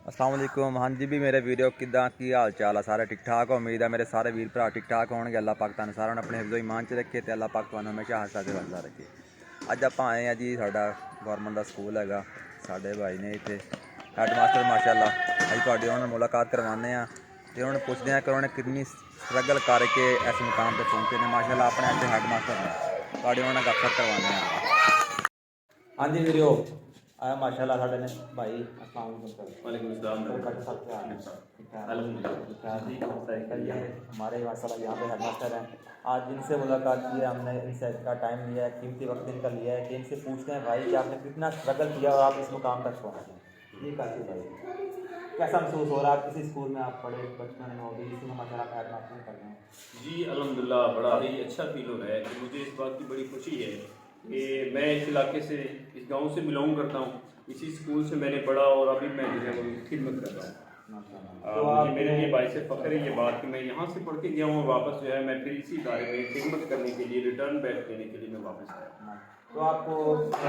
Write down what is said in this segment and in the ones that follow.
अस्सलाम वालेकुम। हाँ जी भी मेरे वीडियो किदा की हाल चाल है, सारे ठीक ठाक हो। उम्मीद है मेरे सारे वीर भरा ठीक ठाक होंगे। अल्लाह पाक तुहानू सारा अपने हिफ्ज़ो ईमान च रखे तो अल्लाह पाक तुहानू हमेशा हंसदा ते वसदा रखे। अज आप आए हैं जी, साडा गौरमेंट का स्कूल हैगा, साडे भाई ने इत्थे हैडमास्टर माशाअल्लाह। अज तुहाडी उन्हां नाल मुलाकात करवाने हैं ते उन्होंने पुछदे हैं कि उन्होंने कितनी स्ट्रगल करके इस मुकाम पर पहुंचे ने माशाअल्लाह। अपने इत्थे हैडमास्टर ने तुहाडी उन्हां नाल गपशप करवाने हैं। हाँ जी वीडियो आया माशाल्लाह साडे ने भाई। अस्सलाम वालेकुम अस्सलाम। हमारे माशाल्लाह यहाँ पे हेडमास्टर हैं। आज जिनसे मुलाकात की है हमने, इनसे का टाइम लिया है, कीमती वक्त इनका लिया है कि इनसे पूछते हैं भाई कि आपने कितना स्ट्रगल किया और आप इस मुकाम तक पहुँचे। ये काशी भाई कैसा महसूस हो रहा है? किसी स्कूल में आप पढ़े बचपन में होगी, जिसमें माशाल्लाह हेडमास्टर कर रहे हैं? जी अल्हम्दुलिल्लाह, बड़ा ही अच्छा फील हो रहा है कि मुझे इस बात की बड़ी खुशी है कि मैं इस इलाके से, इस गांव से बिलोंग करता हूँ। इसी स्कूल से मैंने पढ़ा और अभी मैं जो है वो खिदमत कर रहा हूँ। मुझे मेरे लिए बाइस फ़ख्र है ये बात कि मैं यहाँ से पढ़ के गया हूँ और वापस जो है मैं फिर इसी इदारे में खिदमत करने के लिए, रिटर्न बैक देने के लिए मैं वापस आया। तो आपको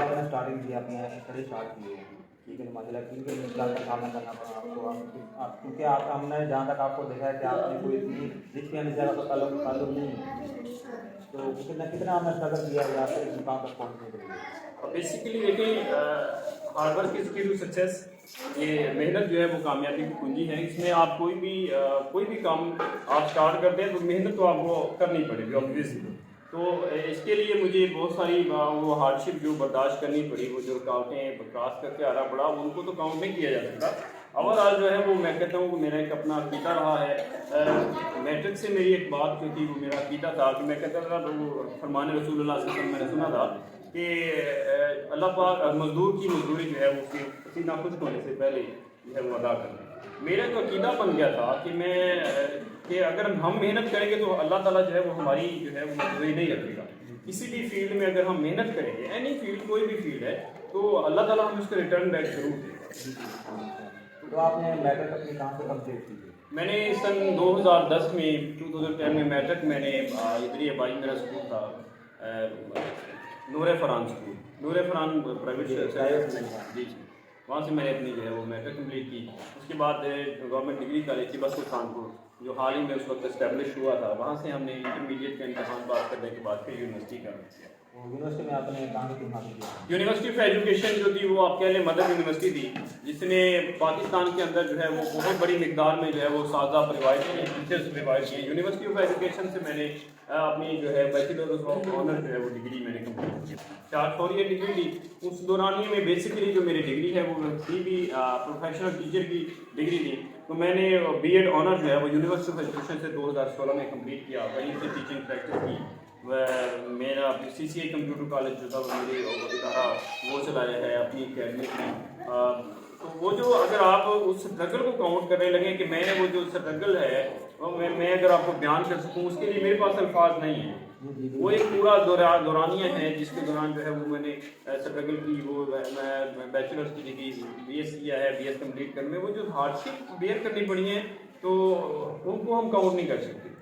आपने स्टार्टिंग की, आपने स्टडी स्टार्ट की है, ठीक है माशाल्लाह, किन किन मुश्किल का सामना करना पड़ा आपको? आप क्योंकि आप हमने जहाँ तक आपको देखा है कि आपने कोई इतनी रिच फैमिली से आपका ताल्लुक नहीं है, तो कितना आपने स्ट्रगल किया है यहाँ पे इस मुकाम तक पहुँचने के लिए? बेसिकली देखिए, हार्ड वर्क इज की टू सक्सेस। ये मेहनत जो है वो कामयाबी की कुंजी है। इसमें आप कोई भी काम आप स्टार्ट करते हैं तो मेहनत तो आपको करनी पड़ेगी ऑब्वियसली। तो इसके लिए मुझे बहुत सारी वो हार्डशिप जो बर्दाश्त करनी पड़ी, वो जो रुकावटें क्रॉस करके आना पड़ा, उनको तो काउंट नहीं किया जा सकता। ओवरऑल जो है वो मैं कहता हूँ कि मेरा एक अपना अकीदा रहा है। मैट्रिक से मेरी एक बात जो थी वो मेरा अकीदा था कि मैं कहता था, वो फरमान रसूलुल्लाह सल्लल्लाहु अलैहि वसल्लम मैंने सुना था कि अल्लाह पाक मजदूर की मजदूरी जो है वो पसीना खुश्क होने से पहले जो है वो अदा कर दे। मेरा तो अकीदा बन गया था कि अगर हम मेहनत करेंगे तो अल्लाह ताला जो है वो हमारी जो है वो मजदूरी नहीं रखेगा। किसी भी फील्ड में अगर हम मेहनत करेंगे, एनी फील्ड, कोई भी फील्ड है, तो अल्लाह ताला हमें उसका रिटर्न बैक जरूर देगा। तो आपने मैट्रिक अपनी कहाँ से कंप्लीट की थी? मैंने सन 2010 में 2010 में मैट्रिक मैंने इधर ही भाई मेरा स्कूल था, नूर फरहान स्कूल, नूर फरहान प्राइवेट जी, वहाँ से मैंने अपनी जो है वो मैट्रिक कंप्लीट की। उसके बाद गवर्नमेंट डिग्री कॉलेज थी बस खानपुर, जो हाल ही में उस वक्त इस्टेब्लिश हुआ था, वहाँ से हमने इंटरमीडिएट का इम्तहान पास करने के बाद फिर यूनिवर्सिटी का किया। यूनिवर्सिटी में आपने कहाँ से हासिल किया? यूनिवर्सिटी ऑफ एजुकेशन जो थी वो आप कह लें मदर यूनिवर्सिटी थी, जिसने पाकिस्तान के अंदर जो है वो बहुत बड़ी मिकदार में जो है वो साजा प्रोवाइड किए, टीचर्स प्रोवाइड किए। यूनिवर्सिटी ऑफ एजुकेशन से मैंने अपनी जो है बैचलर ऑफ ऑनर जो है वो डिग्री मैंने कंप्लीट की, 4 ईयर डिग्री ली। उस दौरानिए में बेसिकली जो मेरी डिग्री है वो थी भी प्रोफेशनल टीचर की डिग्री थी। तो मैंने BEd ऑनर जो है वो यूनिवर्सिटी ऑफ एजुकेशन से 2016 में कंप्लीट किया, वहीं से टीचिंग प्रैक्टिस की। मेरा CCI कंप्यूटर कॉलेज जो था वो मेरे इदारा वो चलाया है अपनी अकेडमी में। तो वो जो अगर आप उस स्ट्रगल को काउंट करने लगे कि मैंने वो जो स्ट्रगल है वो मैं अगर आपको बयान कर सकूँ, उसके लिए मेरे पास अल्फाज नहीं है। वो एक पूरा दौरानिया है जिसके दौरान जो है वो मैंने स्ट्रगल की। वो मैं बैचलर्स की डिग्री BS किया है, BS कंप्लीट करने में वो जो हार्डशिप बेयर करनी पड़ी हैं तो उनको हम काउंट नहीं कर सकते।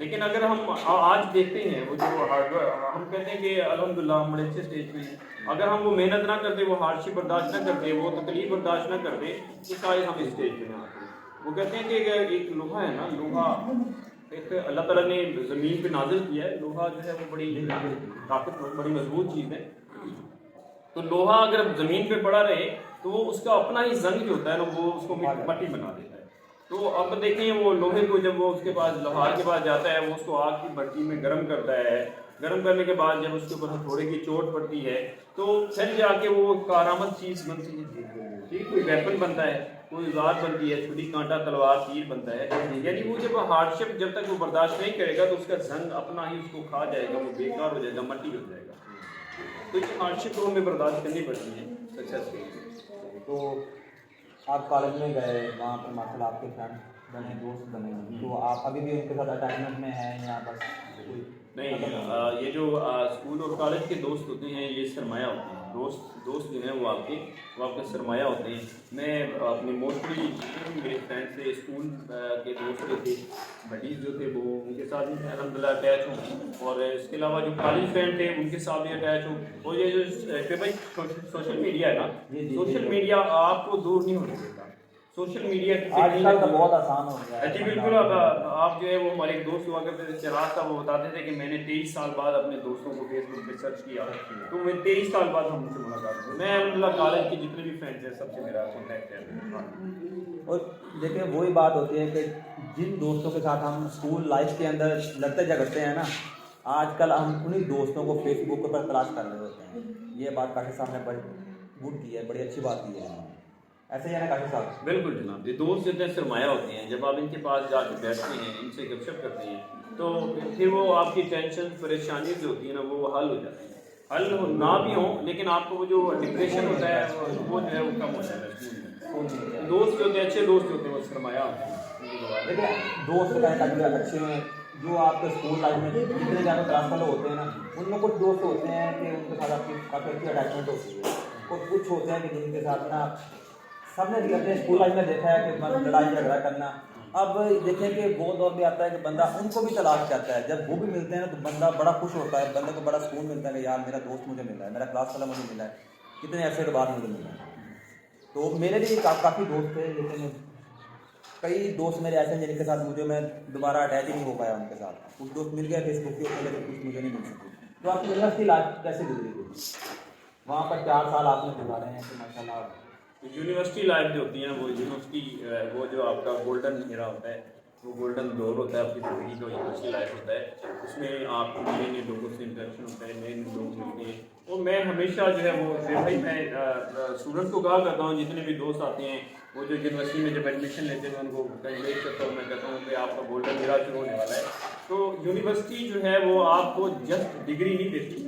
लेकिन अगर हम आज देखते हैं वो जो हार्डवर्क, हम कहते हैं कि अल्हम्दुलिल्लाह हम बड़े अच्छे स्टेज पे हैं। अगर हम वो मेहनत ना करते, वो हार्डशिप बर्दाश्त ना करते, वो तकलीफ बर्दाश्त ना करते, तो शायद हम इस स्टेज पे ना आते। वो कहते हैं कि एक लोहा है ना, लोहा एक अल्लाह ताला ने ज़मीन पे नाजिल किया है। लोहा जो है वो बड़ी ताकतवर, बड़ी मजबूत चीज़ है। तो लोहा अगर ज़मीन पे पड़ा रहे तो वो उसका अपना ही जंग जो होता है ना, वो उसको मट्टी बना देता है। तो अब देखें वो लोहे को जब वो उसके पास लोहार के पास जाता है, वो उसको आग की भट्टी में गर्म करता है। गर्म करने के बाद जब उसके ऊपर थोड़े की चोट पड़ती है तो फिर जाके वो कारामद चीज़ बनती है, ठीक, कोई वेपन बनता है, कोई औजार बनती है, छुरी कांटा तलवार तीर बनता है। यानी वो जब हार्डशिप जब तक वो बर्दाश्त नहीं करेगा तो उसका जंग अपना ही उसको खा जाएगा, वो बेकार हो जाएगा, मट्टी हो जाएगा। तो ये हार्डशिप को हमें बर्दाश्त करनी पड़ती है सक्सेस के लिए। तो आप कॉलेज में गए, वहाँ पर माशाल्लाह आपके फ्रेंड बने, दोस्त बने, तो आप अभी भी उनके साथ अटैचमेंट में हैं या बस कोई? नहीं, ये जो स्कूल और कॉलेज के दोस्त होते हैं ये सरमाया होते हैं। दोस्त जो हैं वो आपके सरमाया होते हैं। मैं अपने मोस्टली मेरे फ्रेंड से स्कूल के दोस्त जो थे, बडीज़ जो थे, वो उनके साथ भी अल्हम्दुलिल्लाह अटैच हूँ। और इसके अलावा जो कॉलेज फ्रेंड थे उनके साथ भी अटैच हूँ। और ये जो भाई सोशल मीडिया है ना, सोशल मीडिया आपको दूर नहीं होने देता। सोशल मीडिया आजकल तो बहुत आसान हो गया है। जी बिल्कुल। आप जो है वो हमारे एक दोस्त हुआ करते थे चिराग साहब, वो बताते थे कि मैंने 23 साल बाद अपने दोस्तों को फेसबुक पे सर्च किया, तो मैं 23 साल बाद हम उनसे मुलाकात हुई। मैं अल्हम्दुलिल्लाह कॉलेज के जितने भी फ्रेंड्स हैं सबसे मेरा कॉन्टैक्ट है। और देखिए वही बात होती है कि जिन दोस्तों के साथ हम स्कूल लाइफ के अंदर लड़ते झगड़ते हैं ना, आजकल हम उन्हीं दोस्तों को फेसबुक पर तलाश कर रहे होते हैं। ये बात काशी साहब ने बड़ी गुड की है, बड़ी अच्छी बात की है। ऐसे ही है ना काशी साहब? बिल्कुल जनाब, ये दोस्त जितने सरमाया होते हैं, जब आप इनके पास जाके बैठते हैं, इनसे गपशप करते हैं, तो फिर वो आपकी टेंशन परेशानी जो होती है ना वो हल हो जाती है। हल ना भी हो लेकिन आपको वो जो डिप्रेशन होता है वो जो है वो कम हो जाता है। दोस्त जो होते हैं, अच्छे दोस्त होते हैं, वो सरमाया होते हैं। देखिए दोस्त का अच्छे हैं जो आपके स्कूल लाइफ में जितने ज़्यादा क्लास वाले होते हैं ना, उनमें कुछ दोस्त होते हैं कि उनके साथ आपकी काफ़ी अच्छी अटैचमेंट होती है, और कुछ होते हैं कि जिनके साथ ना सबने अपने स्कूल लाइफ में देखा है कि लड़ाई झगड़ा करना। अब देखें कि वो दौर भी आता है कि बंदा उनको भी तलाश करता है, जब वो भी मिलते हैं ना तो बंदा बड़ा खुश होता है, बंदे को बड़ा सुकून मिलता है कि यार मेरा दोस्त मुझे मिला है, मेरा क्लास वाला मुझे मिला है, कितने अरसे के बाद मुझे मिला है। तो मेरे भी काफ़ी दोस्त थे, लेकिन कई दोस्त मेरे ऐसे हैं जिनके साथ मुझे मैं दोबारा अटैच ही नहीं हो पाया उनके साथ। कुछ दोस्त मिल गया फेसबुक के ऊपर, लेकिन कुछ मुझे नहीं मिल सके। तो आपकी यूनिवर्सिटी लाइफ कैसे गुजरी थी? वहाँ पर 4 साल आपने गुजारे हैं, तो माशाल्लाह। यूनिवर्सिटी लाइफ जो होती है वो यूनिवर्सिटी वो जो आपका गोल्डन एरा होता है, वो गोल्डन दौर होता है आपकी ज़िंदगी का, यूनिवर्सिटी लाइफ होता है। उसमें आप नए नए लोगों से इंटरेक्शन होता है, नए नए लोग मिलते हैं। और मैं हमेशा जो है वो भाई मैं स्टूडेंट्स को कहा करता हूँ, जितने भी दोस्त आते हैं वो जो यूनिवर्सिटी में जब एडमिशन लेते हैं उनको कंग्रेट करता हूँ, मैं कहता हूँ कि आपका गोल्डन एरा शुरू होने वाला है। तो यूनिवर्सिटी जो है वो आपको जस्ट डिग्री नहीं देती,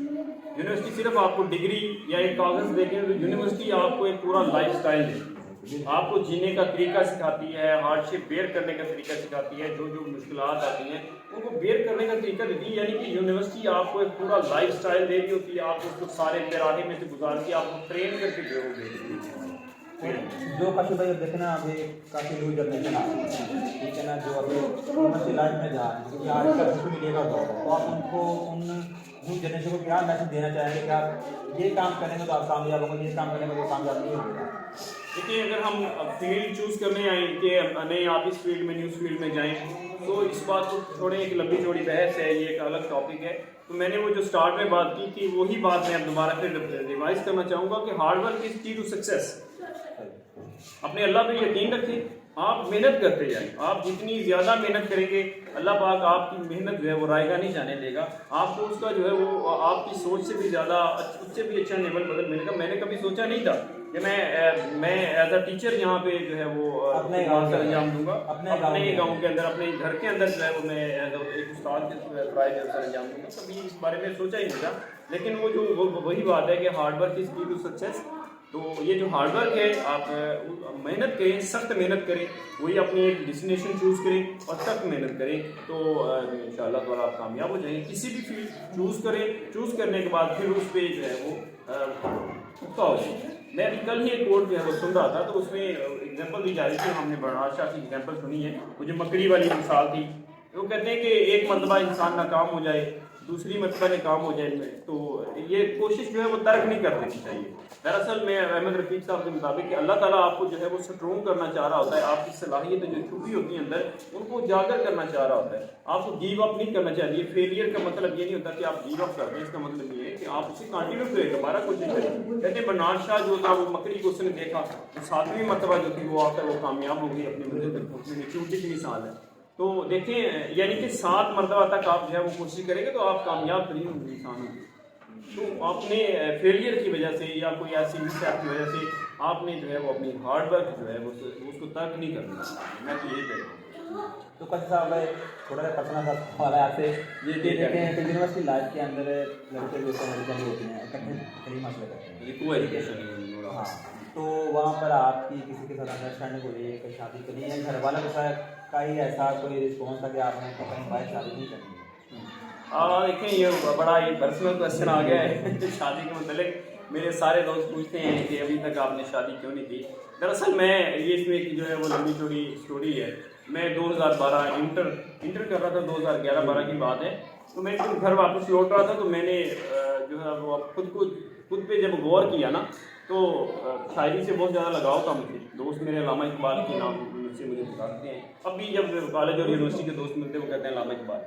यूनिवर्सिटी सिर्फ आपको डिग्री या एक कागज़ देती है, तो यूनिवर्सिटी आपको एक पूरा लाइफ स्टाइल देती है, आपको जीने का तरीका सिखाती है, हार्डशिप बेयर करने का तरीका सिखाती है, जो जो मुश्किलात आती हैं उनको बेयर करने का तरीका देती है। यानी कि यूनिवर्सिटी आपको एक पूरा लाइफ स्टाइल दे रही होती है, आपको उसको सारे पैराहे में से गुजार के आपको ट्रेन करके जो है जो काफ़ी भाई अब देखे ना, अभी काफ़ी न्यू जनरेशन आ रही है, ठीक है ना, जो अभी यूनिवर्सिटी लाइफ में जा रहे हैं, क्योंकि आजकल सोशल मीडिया का दौर है, तो आप उनको उन न्यू जनरेशन को क्या मैसेज देना चाहेंगे कि आप ये काम करेंगे तो आप कामयाब होंगे, ये काम करेंगे तो कामयाब नहीं होंगे? देखिए, अगर हम फील्ड चूज़ करने आए कि नहीं आप इस फील्ड में न्यूज़ फील्ड में जाएं, तो इस बात को थोड़े एक लंबी चौड़ी बहस है, ये एक अलग टॉपिक है। तो मैंने वो जो स्टार्ट में बात की थी वही बात मैं अब दोबारा फिर रिवाइज करना चाहूँगा कि हार्ड वर्क इज की टू सक्सेस। अपने अल्लाह पे यकीन रखें, आप मेहनत करते जाएं, आप जितनी ज़्यादा मेहनत करेंगे अल्लाह पाक आपकी मेहनत जो है वो रायगा नहीं जाने देगा, आपको उसका जो है वो आपकी सोच से भी ज़्यादा उससे भी अच्छा लेवल बदल मिलेगा। मैंने कभी सोचा नहीं था कि मैं एज अ टीचर यहाँ पे जो है वो अपने गाँव का अंजाम दूंगा, अपने गाँव के अंदर, अपने घर के अंदर जो है वो मैं एज एक उस्ताद के प्राइज अंजाम दूंगा। कभी इस बारे में सोचा ही नहीं था, लेकिन वो जो वही बात है कि हार्ड वर्क इज की टू सक्सेस। तो ये जो हार्ड वर्क है, आप मेहनत करें, सख्त मेहनत करें, वही अपनी एक डेस्टिनेशन चूज़ करें और सख्त मेहनत करें, तो इंशाअल्लाह ताला आप कामयाब हो जाएंगे। किसी भी फील्ड चूज़ करें, चूज़ करने के बाद फिर उस पर जो है वो पुख्ता हो जाए। मैं अभी कल ही एक कोर्ट जो है वो सुन रहा था, तो उसमें एग्जाम्पल दी जा रही थी, हमने बरनार शाह की एग्जाम्पल सुनी है, वो जो मकड़ी वाली मिसाल थी। वो कहते हैं कि एक मरतबा इंसान नाकाम हो जाए, दूसरी मरतबा नाकाम हो जाए, तो ये कोशिश जो है वो तर्क नहीं कर देनी चाहिए। दरअसल मैं अहमद रफीक साहब के मुताबिक कि अल्लाह ताला आपको जो है वो स्ट्रोंग करना चाह रहा होता है, आपकी सलाहियतें जो छुपी होती हैं अंदर उनको उजागर करना चाह रहा होता है। आपको गिव अप नहीं करना चाहिए। फेलियर का मतलब ये नहीं होता कि आप गिव अप कर दें, इसका मतलब ये है कि आप उसे कंटिन्यू करें, दोबारा कोशिश करें। कहते हैं बरनार शाह जो था वो मकड़ी को उसने देखा, तो 7वीं मरतबा जो थी वो आकर वो कामयाब हो गई अपनी मंजिल तक पहुँचने में। क्योंकि मिसाल है, तो देखें यानी कि 7 मरतबा तक आप जो है वो कोशिश करेंगे तो आप कामयाब तरीन इंसान होंगे। तो आपने फेलियर की वजह से या कोई ऐसी मिसहैप की वजह से आपने जो है वो अपनी हार्ड वर्क जो है वो उसको तर्क नहीं करना। मैं तो यही कहता हूँ। तो कल साहब थोड़ा सा पर्सनल सा सवाल है आपसे, ये देखें कि यूनिवर्सिटी लाइफ के अंदर लड़के जो होते हैं लड़कियाँ होती हैं इकट्ठे कई मसले करते हैं, ये को एजुकेशन। हाँ, तो वहाँ पर आपकी किसी के साथ अंडरस्टैंडिंग हो रही है कि शादी करनी है, घर वालों के साथ का ही ऐसा कोई रिस्पॉन्स था कि आपने कहीं बाहर शादी नहीं करनी है? देखें, ये बड़ा ही पर्सनल क्वेश्चन आ गया है शादी के मतलब। मेरे सारे दोस्त पूछते हैं कि अभी तक आपने शादी क्यों नहीं की। दरअसल मैं ये इसमें की जो है वो लंबी चौड़ी स्टोरी है। मैं 2012 इंटर कर रहा था, 2011-12 की बात है। तो मैं घर वापस लौट रहा था, तो मैंने जो है वो खुद पे जब गौर किया ना, तो शायरी से बहुत ज़्यादा लगाव था मुझे। दोस्त मेरे अल्लामा इकबाल के नाम से मुझे बताते हैं। अब भी जब कॉलेज और यूनिवर्सिटी के दोस्त मिलते हैं वो कहते हैं अल्लामा इकबाल,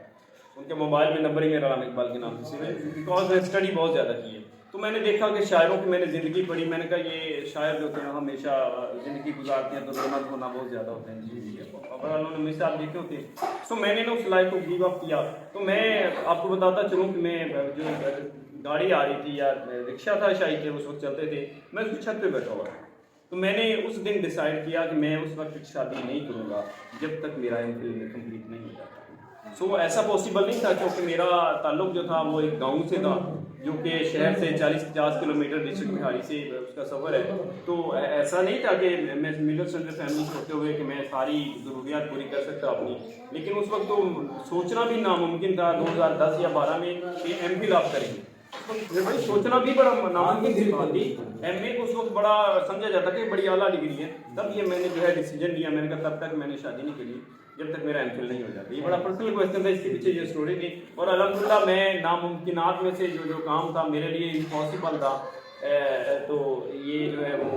उनके मोबाइल में नंबर ही मेरा अल्लामा इकबाल के नाम से, बिकॉज मैं स्टडी बहुत ज़्यादा की है। तो मैंने देखा कि शायरों की मैंने ज़िंदगी पढ़ी, मैंने कहा ये शायर जो होते हैं हमेशा ज़िंदगी गुजारते हैं तो रोना धोना बहुत ज़्यादा होता है ज़िंदगी में, और उन्होंने हमेशा आप देखे होते हैं। सो मैंने ना उस लाइफ को गिव अप किया। तो मैं आपको बताता चलूँ कि मैं जो गाड़ी आ रही थी या रिक्शा था शायद के उस वक्त चलते थे, मैं उसकी छत पे बैठा हुआ। तो मैंने उस दिन डिसाइड किया कि मैं उस वक्त शादी नहीं करूँगा जब तक मेरा MPhil कंप्लीट नहीं हो जाता। सो ऐसा पॉसिबल नहीं था क्योंकि मेरा ताल्लुक जो था वो एक गांव से था जो कि शहर से 40-50 किलोमीटर डिस्ट्रिक्ट बिहारी से उसका सफ़र है। तो ऐसा नहीं था कि मैं मिडिल स्टैंडर्ड फैमिली से होते हुए कि मैं सारी ज़रूरियात पूरी कर सकता अपनी, लेकिन उस वक्त तो सोचना भी नामुमकिन था 2010 या 12 में कि MPhil आप करेंगे। तो भाई सोचना भी बड़ा नामुमकिन सी बात थी। MA को उस वक्त बड़ा समझा जाता कि बड़ी आला डिग्री है। तब ये मैंने जो है डिसीजन लिया, मैंने कहा तब तक मैंने शादी नहीं करी जब तक मेरा MPhil नहीं हो जाता। ये बड़ा पर्सनल क्वेश्चन था, इसके पीछे ये स्टोरी थी। और अल्हम्दुलिल्लाह मैं नामुमकिनात में से जो काम था मेरे लिए इम्पॉसिबल था, तो ये जो है वो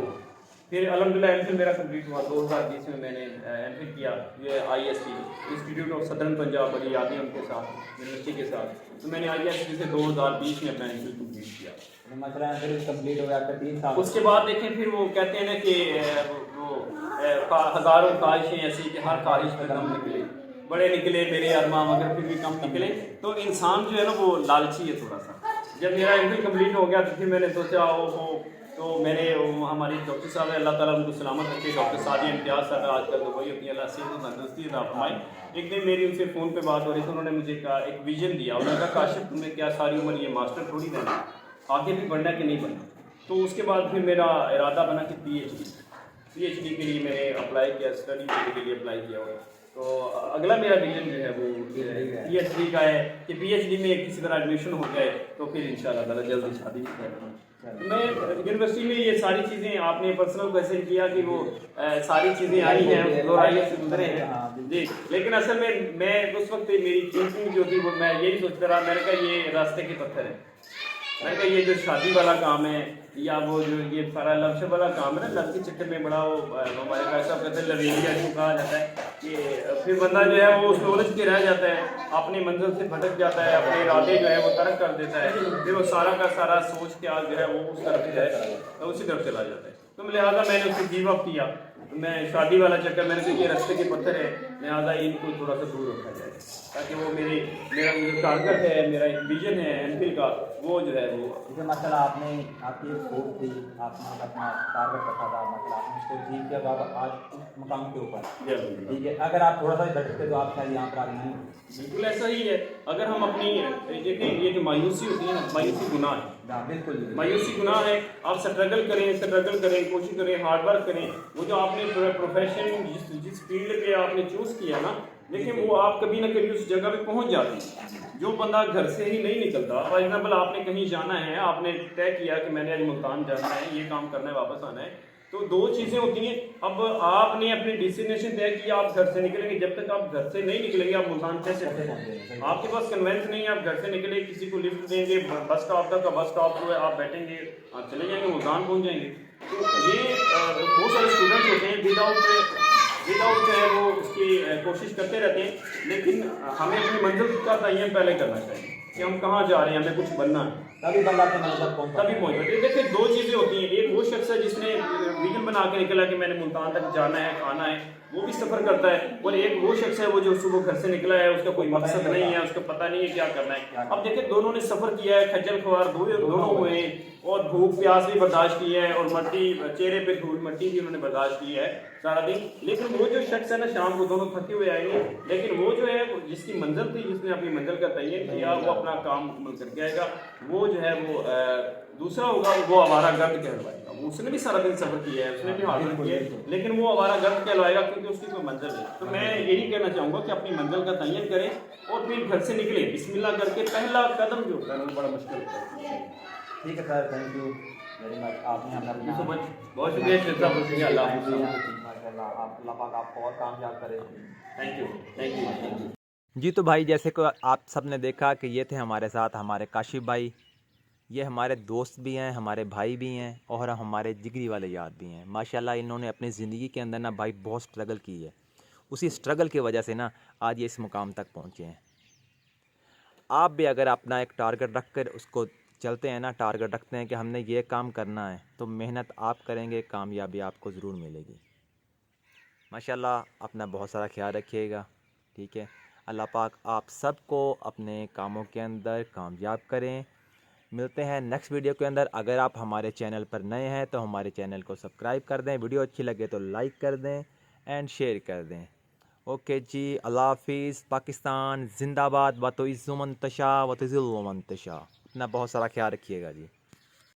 फिर अल्हम्दुलिल्लाह MPhil मेरा कंप्लीट हुआ। 2020 में मैंने MPhil किया ये IST institute of southern Punjab बड़ी यादें उनके साथ यूनिवर्सिटी के साथ। तो मैंने IST से 2020 में अपना MPhil कंप्लीट किया। मतलब MPhil कंप्लीट हो गया आपका 3 साल। उसके बाद देखें फिर वो कहते हैं ना कि वो हज़ारों ख्वाहिशें ऐसी कि हर ख्वाहिश पे कम निकले, बड़े निकले मेरे अरमां मगर फिर भी कम निकले। तो इंसान जो है ना वो लालची है थोड़ा सा। जब मेरा MPhil कंप्लीट हो गया तो फिर मैंने सोचा तो मैंने हमारे डॉक्टर साहब अल्लाह ताला उनको सलामत रखे, डॉक्टर सादिया इम्तियाज़ साहब आजकल तो वही होती है, अल्लाह सेहत तंदुरुस्ती अता फरमाए। एक दिन मेरी उनसे फ़ोन पे बात हो रही थी, उन्होंने मुझे कहा एक विजन दिया, उन्होंने कहा काशिफ तुम्हें क्या सारी उम्र ये मास्टर थोड़ी रहना, आगे भी बढ़ना कि नहीं बढ़ना। तो उसके बाद फिर मेरा इरादा बना कि PhD के लिए मैंने अप्लाई किया, स्टडी के लिए अप्लाई किया हुआ। तो अगला मेरा विजन जो है वो PhD का है कि PhD में किसी तरह एडमिशन हो जाए तो फिर इंशाल्लाह ताला जल्दी शादी करेंगे। मैं यूनिवर्सिटी में ये सारी चीज़ें आपने पर्सनल क्वेश्चन किया कि वो सारी चीज़ें आई हैं दोहराइए से गुजरे हैं जी, लेकिन असल में मैं उस वक्त मेरी थिंकिंग जो थी वो मैं यही सोचता रहा, मैंने कहा ये रास्ते के पत्थर है। मैंने कहा ये जो शादी वाला काम है या वो जो ये सारा लक्ष्य वाला काम है ना, लव के चक्कर में बड़ा वो हमारे भाई साहब कहते हैं लवेलिया को कहा जाता है कि फिर बंदा जो है वो उस उलझ के रह जाता है, अपनी मंजिल से भटक जाता है, अपने इरादे जो है वो तर्क कर देता है, फिर वो सारा का सारा सोच के आज जो है वो उस तरफ जो है उसी तरफ चला जाता है। तो लिहाजा मैंने उससे गिव अप किया। मैं शादी वाला चक्कर मैंने कहा ये रास्ते के पत्थर है, लिहाजा इनको थोड़ा सा दूर रखा जाए ताकि वो मेरा जो टारगेट है, मेरा एक विजन है MPhil का, वो जो है वो जैसे माशाल्लाह आपने आपकी एक सोच थी, आपने अपना टारगेट रखा था, मतलब आपने उसको अचीव किया तो आप आज उस मुकाम के ऊपर, ठीक है। अगर आप थोड़ा सा भटकते तो आप शायद यहाँ पर आ नहीं। बिल्कुल ऐसा ही है। अगर हम अपनी ये जो मायूसी होती है ना, मायूसी गुनाह है, बिल्कुल मायूसी गुनाह है। आप स्ट्रगल करें, कोशिश करें, हार्ड वर्क करें। वो जो आपने प्रोफेशन जिस फील्ड पे आपने चूज़ किया ना, लेकिन वो आप कभी ना कभी उस जगह पे पहुंच जाते हैं। जो बंदा घर से ही नहीं निकलता, फॉर एग्जाम्पल आपने कहीं जाना है, आपने तय किया कि मैंने आज मुल्तान जाना है, ये काम करना है, वापस आना है, तो दो चीज़ें होती हैं। अब आपने अपनी डेस्टिनेशन तय किया, आप घर से निकलेंगे, जब तक आप घर से नहीं निकलेंगे आप मुल्तान कैसे पहुँचेंगे? आपके पास कन्वेंस नहीं है, आप घर से निकले, किसी को लिफ्ट देंगे बस स्टॉप तक, बस स्टॉप जो है आप बैठेंगे, आप चले जाएंगे, मुल्तान पहुँच जाएंगे। तो ये बहुत सारे स्टूडेंट्स होते हैं विदाउट जो है वो उसकी कोशिश करते रहते हैं, लेकिन हमें अपनी मंजिल का तयन पहले करना चाहिए कि हम कहाँ जा रहे हैं, हमें कुछ बनना है, तभी बंदा अपने मंजिल तक पहुंचता है। तभी पहुँच जाते। देखिए दो चीज़ें होती हैं, एक वो शख्स है जिसने विजन बना के निकला कि मैंने मुल्तान तक जाना है, आना है, वो भी सफ़र करता है, और एक वो शख्स है वो जो सुबह घर से निकला है, उसका कोई मकसद नहीं है, उसको पता नहीं है क्या करना है। अब देखिए दोनों ने सफ़र किया है, खज्जल खुआर दोनों हुए हैं, और भूख प्यास भी बर्दाश्त की है, और मट्टी चेहरे पे धूल मट्टी भी उन्होंने बर्दाश्त की है सारा दिन। लेकिन वो जो शख्स है ना, शाम को दोनों थके हुए आएंगे, लेकिन वो जो है जिसकी मंजिल थी, जिसने अपनी मंजिल का तयन किया, वो अपना काम मुकम्मल करके आएगा। वो जो है वो दूसरा होगा, वो आवारा गर्द कहलवाएगा। उसने भी सारा दिन सफ़र किया है, उसने भी हार्ड वर्क किया है, लेकिन वो आवारा गर्द कहलवाएगा क्योंकि उसकी कोई मंजिल है। तो मैं यही कहना चाहूँगा कि अपनी मंजिल का तयन करें और फिर घर से निकले बिस्मिल्लाह करके। पहला कदम जो होता है वो बड़ा मुश्किल होता है। ठीक है sir, thank you very much, आपने हमारा सो मच, बहुत शुक्रिया श्वेता, अल्लाह हाफ़िज़। माशाल्लाह आप अल्लाह पाक आपको और कामयाब करे। Thank you. जी तो भाई जैसे कि आप सब ने देखा कि ये थे हमारे साथ हमारे काशिफ भाई, یہ ہمارے دوست بھی ہیں، ہمارے بھائی بھی ہیں اور ہمارے جگری والے یار بھی ہیں۔ ماشاءاللہ انہوں نے اپنی زندگی کے اندر نا بھائی بہت سٹرگل کی ہے، اسی سٹرگل کی وجہ سے نا آج یہ اس مقام تک پہنچے ہیں۔ آپ بھی اگر اپنا ایک ٹارگٹ رکھ کر اس کو چلتے ہیں نا، ٹارگٹ رکھتے ہیں کہ ہم نے یہ کام کرنا ہے، تو محنت آپ کریں گے، کامیابی آپ کو ضرور ملے گی۔ ماشاءاللہ اپنا بہت سارا خیال رکھیے گا، ٹھیک ہے؟ اللہ پاک آپ سب کو اپنے کاموں کے اندر کامیاب کریں۔ ملتے ہیں نیکسٹ ویڈیو کے اندر۔ اگر آپ ہمارے چینل پر نئے ہیں تو ہمارے چینل کو سبسکرائب کر دیں، ویڈیو اچھی لگے تو لائک کر دیں اینڈ شیئر کر دیں۔ اوکے جی، اللہ حافظ۔ پاکستان زندہ باد، و تعز من تشاء و تذل من تشاء۔ اپنا بہت سارا خیال رکھیے گا جی۔